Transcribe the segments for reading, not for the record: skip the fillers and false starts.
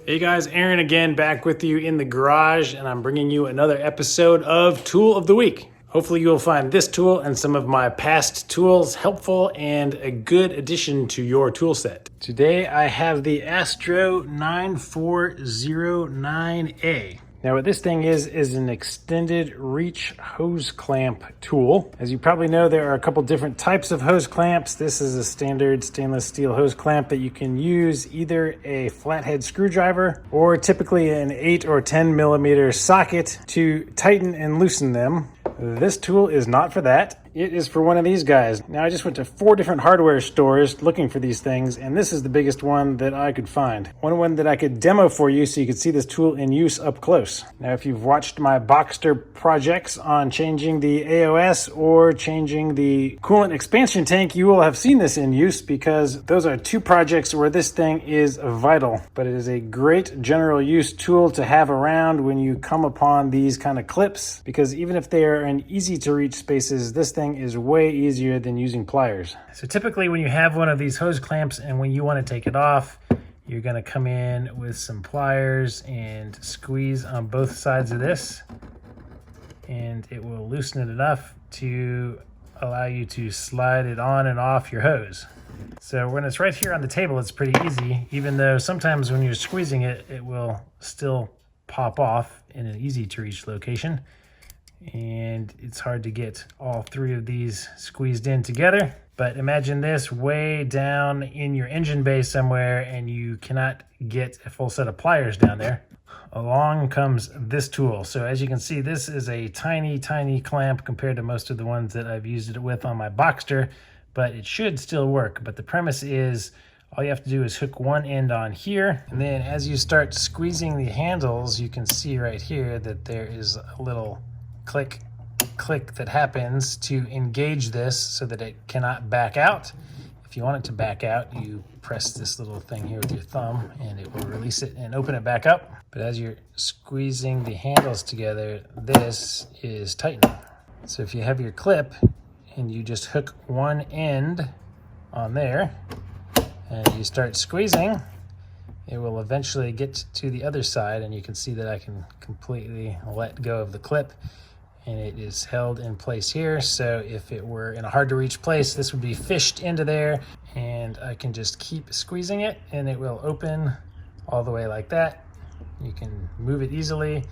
Hey guys, Aaron again, back with you in the garage, and I'm bringing you another episode of Tool of the Week. Hopefully you will find this tool and some of my past tools helpful and a good addition to your tool set. Today I have the Astro 9409A. Now what this thing is an extended reach hose clamp tool. As you probably know, there are a couple different types of hose clamps. This is a standard stainless steel hose clamp that you can use either a flathead screwdriver or typically an 8 or 10 millimeter socket to tighten and loosen them. This tool is not for that. It is for one of these guys. Now I just went to 4 different hardware stores looking for these things, and this is the biggest one that I could find. One that I could demo for you so you could see this tool in use up close. Now if you've watched my Boxster projects on changing the AOS or changing the coolant expansion tank, you will have seen this in use because those are 2 projects where this thing is vital. But it is a great general use tool to have around when you come upon these kind of clips, because even if they are in easy to reach spaces, this thing is way easier than using pliers. So typically when you have one of these hose clamps and when you want to take it off, you're going to come in with some pliers and squeeze on both sides of this, and it will loosen it enough to allow you to slide it on and off your hose. So when it's right here on the table, it's pretty easy, even though sometimes when you're squeezing it, it will still pop off in an easy to reach location. And it's hard to get all 3 of these squeezed in together. But imagine this way down in your engine bay somewhere and you cannot get a full set of pliers down there. Along comes this tool. So as you can see, this is a tiny clamp compared to most of the ones that I've used it with on my Boxster, but it should still work. But the premise is all you have to do is hook one end on here, and then as you start squeezing the handles, you can see right here that there is a little click that happens to engage this so that it cannot back out. If you want it to back out, you press this little thing here with your thumb and it will release it and open it back up. But as you're squeezing the handles together, this is tightening. So if you have your clip and you just hook one end on there and you start squeezing, it will eventually get to the other side, and you can see that I can completely let go of the clip and it is held in place here. So if it were in a hard to reach place, this would be fished into there, and I can just keep squeezing it and it will open all the way like that. You can move it easily,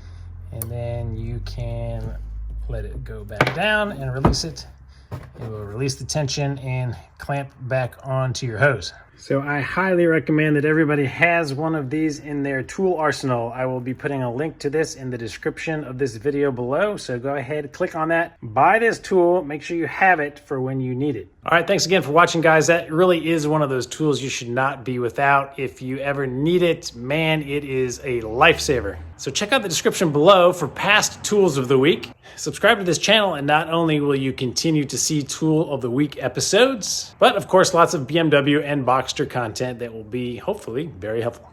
and then you can let it go back down and release it. It will release the tension and clamp back onto your hose. So I highly recommend that everybody has one of these in their tool arsenal. I will be putting a link to this in the description of this video below. So go ahead, click on that, buy this tool, make sure you have it for when you need it. All right, thanks again for watching, guys. That really is one of those tools you should not be without. If you ever need it, man, it is a lifesaver. So check out the description below for past tools of the week. Subscribe to this channel, and not only will you continue to see Tool of the Week episodes, but of course lots of BMW and Boxster content that will be hopefully very helpful.